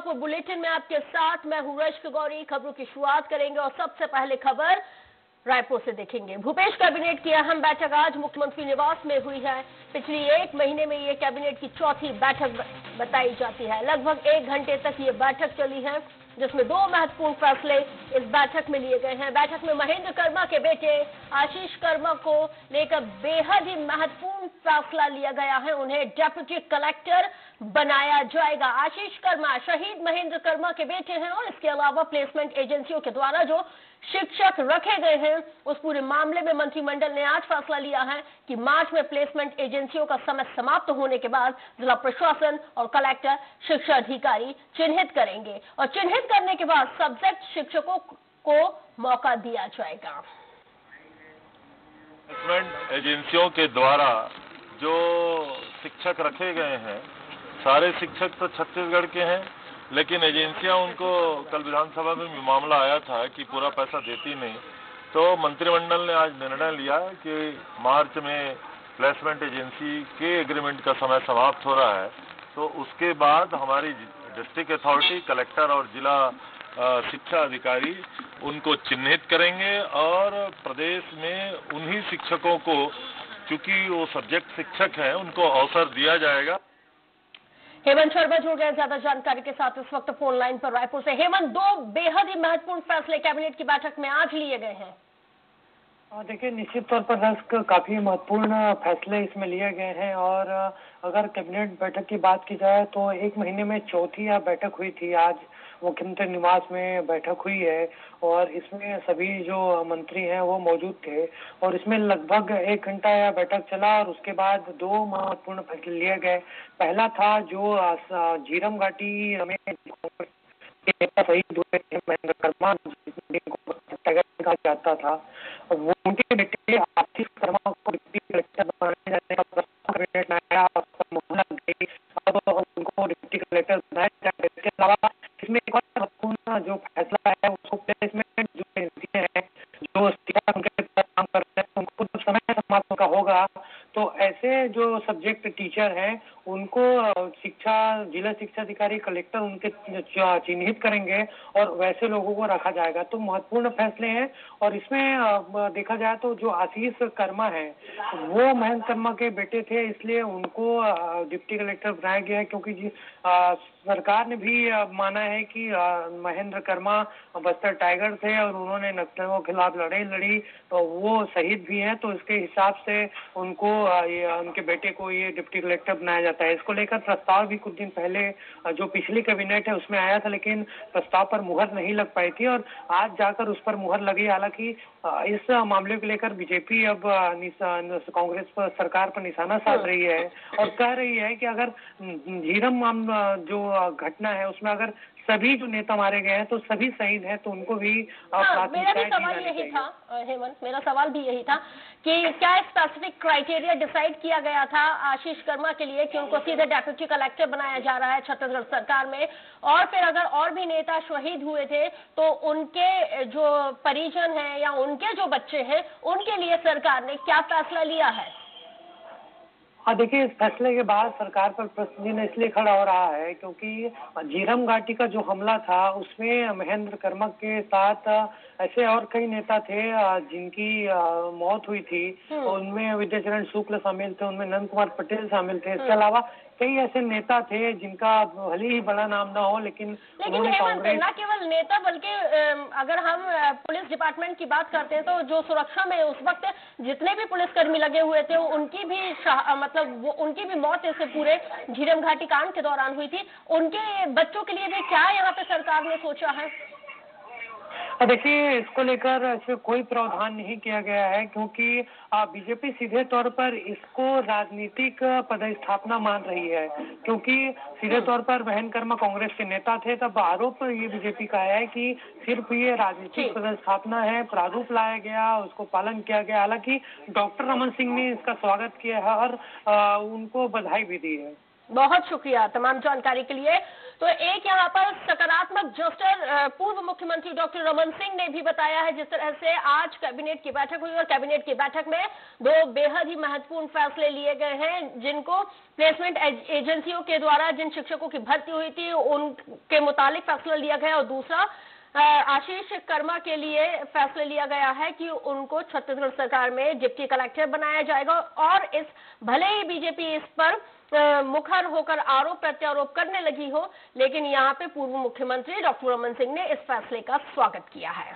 Mirzapur bulletin में आपके साथ मैं हूं रश्क गौरी। खबरों की शुरुआत करेंगे और सबसे पहले खबर रायपुर से देखेंगे। भूपेश कैबिनेट की अहम बैठक आज मुख्यमंत्री निवास में हुई है। पिछली एक महीने में ये कैबिनेट की चौथी बैठक बताई जाती है। लगभग 1 घंटे तक ये बैठक चली है, जिसमें 2 महत्वपूर्ण फैसले इस बैठक में लिए गए हैं। बैठक में महेंद्र कर्मा के बेटे आशीष कर्मा को लेकर बेहद ही महत्वपूर्ण फैसला लिया गया है। उन्हें डेप्यूटी कलेक्टर बनाया जाएगा। आशीष कर्मा शहीद महेंद्र कर्मा के बेटे हैं और इसके अलावा प्लेसमेंट एजेंसियों के द्वारा जो शिक्षक रखे गए हैं, उस पूरे मामले में मंत्रिमंडल ने आज फैसला लिया है कि मार्च में प्लेसमेंट एजेंसियों का समय समाप्त होने के बाद जिला प्रशासन और कलेक्टर शिक्षा अधिकारी चिन्हित करेंगे और चिन्हित करने के बाद सब्जेक्ट शिक्षकों को मौका दिया जाएगा। प्लेसमेंट एजेंसियों के द्वारा जो शिक्षक रखे गए हैं, सारे शिक्षक तो छत्तीसगढ़ के हैं, लेकिन एजेंसियां उनको कल विधानसभा में मामला आया था कि पूरा पैसा देती नहीं, तो मंत्रिमंडल ने आज निर्णय लिया कि मार्च में प्लेसमेंट एजेंसी के एग्रीमेंट का समय समाप्त हो रहा है, तो उसके बाद हमारी डिस्ट्रिक्ट अथॉरिटी, कलेक्टर और जिला शिक्षा अधिकारी उनको चिन्हित करेंगे और प्रदेश में उन्हीं शिक्षकों को, चूंकि वो सब्जेक्ट शिक्षक हैं, उनको अवसर दिया जाएगा। हेमंत शर्मा जुड़ गए ज्यादा जानकारी के साथ इस वक्त फोन लाइन पर रायपुर से। हेमंत, 2 बेहद ही महत्वपूर्ण फैसले कैबिनेट की बैठक में आज लिए गए हैं। देखिए, निश्चित तौर पर रश्क काफी महत्वपूर्ण फैसले इसमें लिए गए हैं और अगर कैबिनेट बैठक की बात की जाए तो 1 महीने में चौथी बैठक हुई थी। आज मुख्यमंत्री निवास में बैठक हुई है और इसमें सभी जो मंत्री हैं वो मौजूद थे और इसमें लगभग 1 घंटा यह बैठक चला और उसके बाद 2 महत्वपूर्ण फैसले लिए गए। पहला था जो झीरम घाटी में शहीद हुए थे महेंद्र कर्मा, कहा जाता था, वो उनके बेटे आशीष कर्मा को डिप्टी कलेक्टर बनाने जाने का प्रस्ताव कैबिनेट में आया और मुहर लग गई। अब उनको डिप्टी कलेक्टर बनाया जाएगा। इसके अलावा इसमें एक और महत्वपूर्ण जो फैसला है, उसको प्लेसमेंट जो एजेंसियां हैं, जो शिक्षक उनके काम कर रहे हैं, उनको जब समय समाप्त का होगा तो ऐसे जो सब्जेक्ट टीचर हैं उनको जिला शिक्षा अधिकारी, कलेक्टर उनके चिन्हित करेंगे और वैसे लोगों को रखा जाएगा। तो महत्वपूर्ण फैसले हैं और इसमें देखा जाए तो जो आशीष कर्मा है वो महेंद्र कर्मा के बेटे थे, इसलिए उनको डिप्टी कलेक्टर बनाया गया है, क्योंकि सरकार ने भी माना है कि महेंद्र कर्मा बस्तर टाइगर थे और उन्होंने नक्सलियों के खिलाफ लड़ाई लड़ी, तो वो शहीद भी हैं, तो इसके हिसाब से उनको उनके बेटे को ये डिप्टी कलेक्टर बनाया जाता है। इसको लेकर प्रस्ताव भी कुछ दिन पहले जो पिछली कैबिनेट है उसमें आया था, लेकिन प्रस्ताव पर मुहर नहीं लग पाई थी और आज जाकर उस पर मुहर लगी। हालांकि इस मामले को लेकर बीजेपी अब कांग्रेस पर, सरकार पर निशाना साध रही है और कह रही है कि अगर झीरम जो घटना है उसमें अगर सभी जो नेता मारे गए हैं तो सभी शहीद हैं, तो उनको भी मेरा भी सवाल यही था हेमंत, मेरा सवाल भी यही था कि क्या स्पेसिफिक क्राइटेरिया डिसाइड किया गया था आशीष कर्मा के लिए कि उनको सीधे डेप्यूटी कलेक्टर बनाया जा रहा है छत्तीसगढ़ सरकार में, और फिर अगर और भी नेता शहीद हुए थे तो उनके जो परिजन हैं या उनके जो बच्चे हैं उनके लिए सरकार ने क्या फैसला लिया है? देखिए, इस फैसले के बाद सरकार पर प्रश्न चिन्ह इसलिए खड़ा हो रहा है क्योंकि झीरम घाटी का जो हमला था उसमें महेंद्र कर्मा के साथ ऐसे और कई नेता थे जिनकी मौत हुई थी। उनमें विद्याचरण शुक्ल शामिल थे, उनमें नंद कुमार पटेल शामिल थे। इसके अलावा कई ऐसे नेता थे जिनका भले ही बड़ा नाम ना हो, लेकिन कांग्रेस न केवल नेता बल्कि अगर हम पुलिस डिपार्टमेंट की बात करते हैं तो जो सुरक्षा में उस वक्त जितने भी पुलिसकर्मी लगे हुए थे उनकी भी उनकी भी मौत इस पूरे झीरम घाटी कांड के दौरान हुई थी। उनके बच्चों के लिए भी क्या यहाँ पे सरकार ने सोचा है? देखिए, इसको लेकर ऐसे कोई प्रावधान नहीं किया गया है क्योंकि बीजेपी सीधे तौर पर इसको राजनीतिक पदस्थापना मान रही है, क्योंकि सीधे तौर पर महेंद्र कर्मा कांग्रेस के नेता थे। तब आरोप ये बीजेपी का है कि सिर्फ ये राजनीतिक पदस्थापना है, प्रारूप लाया गया, उसको पालन किया गया। हालांकि डॉक्टर रमन सिंह ने इसका स्वागत किया है और उनको बधाई भी दी है। बहुत शुक्रिया तमाम जानकारी के लिए। तो एक यहाँ पर सकारात्मक जस्टर पूर्व मुख्यमंत्री डॉक्टर रमन सिंह ने भी बताया है, जिस तरह से आज कैबिनेट की बैठक हुई और कैबिनेट की बैठक में दो बेहद ही महत्वपूर्ण फैसले लिए गए हैं, जिनको प्लेसमेंट एजेंसियों के द्वारा जिन शिक्षकों की भर्ती हुई थी उनके मुतालिक फैसला लिया गया और दूसरा आशीष कर्मा के लिए फैसला लिया गया है कि उनको छत्तीसगढ़ सरकार में डिप्टी कलेक्टर बनाया जाएगा। और इस भले ही बीजेपी इस पर मुखर होकर आरोप प्रत्यारोप करने लगी हो, लेकिन यहाँ पे पूर्व मुख्यमंत्री डॉक्टर रमन सिंह ने इस फैसले का स्वागत किया है।